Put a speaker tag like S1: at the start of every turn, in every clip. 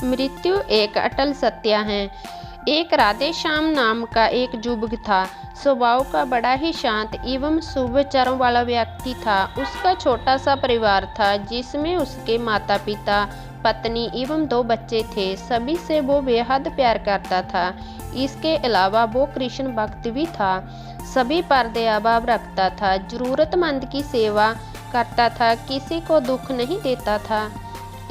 S1: मृत्यु एक अटल सत्य है। एक राधे श्याम नाम का एक युवक था। स्वभाव का बड़ा ही शांत एवं शुभ विचारों वाला व्यक्ति था। उसका छोटा सा परिवार था जिसमें उसके माता पिता, पत्नी एवं 2 बच्चे थे। सभी से वो बेहद प्यार करता था। इसके अलावा वो कृष्ण भक्त भी था। सभी पर दया भाव रखता था, जरूरतमंद की सेवा करता था, किसी को दुख नहीं देता था।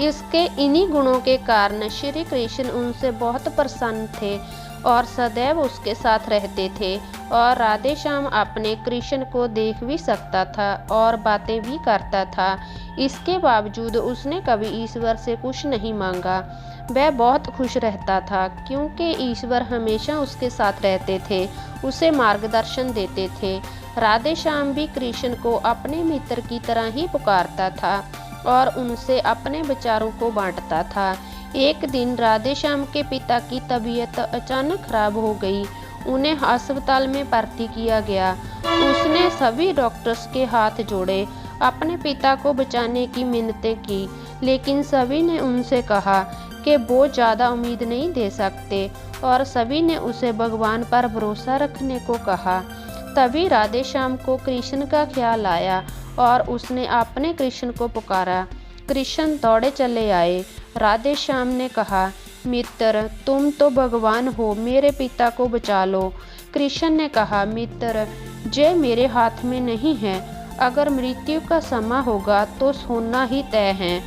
S1: इसके इन्हीं गुणों के कारण श्री कृष्ण उनसे बहुत प्रसन्न थे और सदैव उसके साथ रहते थे। और राधे श्याम अपने कृष्ण को देख भी सकता था और बातें भी करता था। इसके बावजूद उसने कभी ईश्वर से कुछ नहीं मांगा। वह बहुत खुश रहता था क्योंकि ईश्वर हमेशा उसके साथ रहते थे, उसे मार्गदर्शन देते थे। राधे श्याम भी कृष्ण को अपने मित्र की तरह ही पुकारता था और उनसे अपने विचारों को बांटता था। एक दिन राधे श्याम के पिता की तबीयत अचानक खराब हो गई। उन्हें अस्पताल में भर्ती किया गया। उसने सभी डॉक्टर्स के हाथ जोड़े, अपने पिता को बचाने की मिन्नतें की, लेकिन सभी ने उनसे कहा कि वो ज़्यादा उम्मीद नहीं दे सकते और सभी ने उसे भगवान पर भरोसा रखने को कहा। तभी राधे श्याम को कृष्ण का ख्याल आया और उसने अपने कृष्ण को पुकारा। कृष्ण दौड़े चले आए। राधे श्याम ने कहा, मित्र तुम तो भगवान हो, मेरे पिता को बचा लो। कृष्ण ने कहा, मित्र जय मेरे हाथ में नहीं है। अगर मृत्यु का समय होगा तो सोना ही तय है।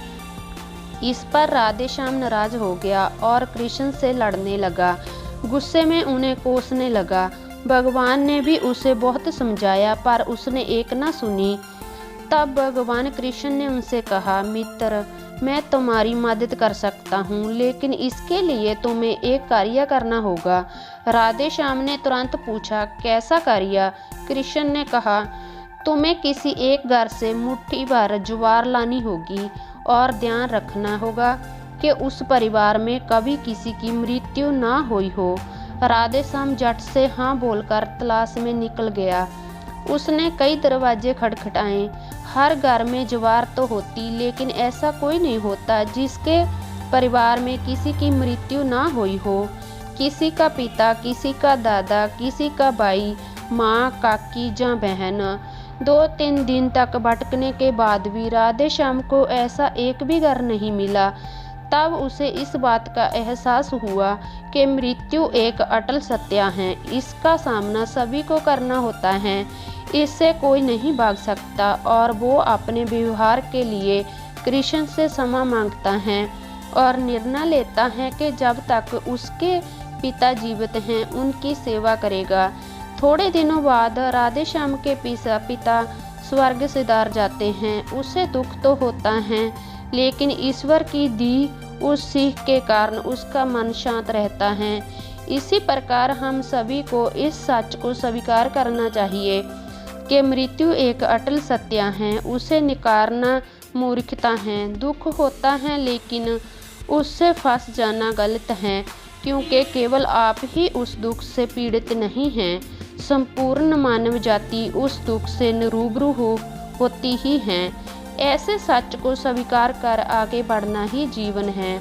S1: इस पर राधे श्याम नाराज हो गया और कृष्ण से लड़ने लगा। गुस्से में उन्हें कोसने लगा। भगवान ने भी उसे बहुत समझाया पर उसने एक न सुनी। तब भगवान कृष्ण ने उनसे कहा, मित्र मैं तुम्हारी मदद कर सकता हूँ, लेकिन इसके लिए तुम्हें एक कार्य करना होगा। राधे श्याम ने तुरंत पूछा, कैसा कार्य? कृष्ण ने कहा, तुम्हें किसी एक घर से मुट्ठी भर ज्वार लानी होगी और ध्यान रखना होगा कि उस परिवार में कभी किसी की मृत्यु ना हुई हो। राधे श्याम झट से हाँ बोलकर तलाश में निकल गया। उसने कई दरवाजे खटखटाए। हर घर में ज्वार तो होती, लेकिन ऐसा कोई नहीं होता जिसके परिवार में किसी की मृत्यु ना हुई हो। किसी का पिता, किसी का दादा, किसी का भाई, माँ, काकी या बहन। 2-3 दिन तक भटकने के बाद भी राधे श्याम को ऐसा एक भी घर नहीं मिला। तब उसे इस बात का एहसास हुआ कि मृत्यु एक अटल सत्य है। इसका सामना सभी को करना होता है, इससे कोई नहीं भाग सकता। और वो अपने व्यवहार के लिए कृष्ण से क्षमा मांगता है और निर्णय लेता है कि जब तक उसके पिता जीवित हैं उनकी सेवा करेगा। थोड़े दिनों बाद राधे श्याम के पिता स्वर्ग सिधार जाते हैं। उसे दुख तो होता है, लेकिन ईश्वर की दी उस सीख के कारण उसका मन शांत रहता है। इसी प्रकार हम सभी को इस सच को स्वीकार करना चाहिए कि मृत्यु एक अटल सत्य है। उसे नकारना मूर्खता है। दुख होता है, लेकिन उससे फंस जाना गलत है, क्योंकि केवल आप ही उस दुख से पीड़ित नहीं हैं। संपूर्ण मानव जाति उस दुख से रूबरू होती ही है। ऐसे सच को स्वीकार कर आगे बढ़ना ही जीवन है।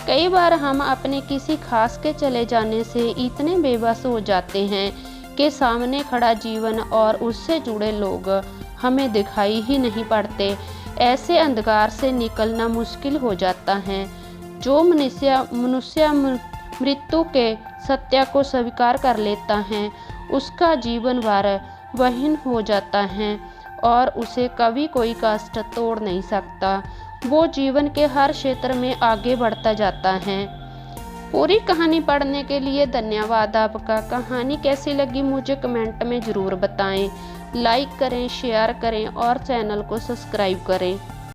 S1: कई बार हम अपने किसी खास के चले जाने से इतने बेबस हो जाते हैं कि सामने खड़ा जीवन और उससे जुड़े लोग हमें दिखाई ही नहीं पड़ते। ऐसे अंधकार से निकलना मुश्किल हो जाता है। जो मनुष्य मृत्यु के सत्य को स्वीकार कर लेता है, उसका जीवन भर वहीन हो जाता है और उसे कभी कोई कष्ट तोड़ नहीं सकता। वो जीवन के हर क्षेत्र में आगे बढ़ता जाता है। पूरी कहानी पढ़ने के लिए धन्यवाद आपका। कहानी कैसी लगी मुझे कमेंट में ज़रूर बताएं। लाइक करें, शेयर करें और चैनल को सब्सक्राइब करें।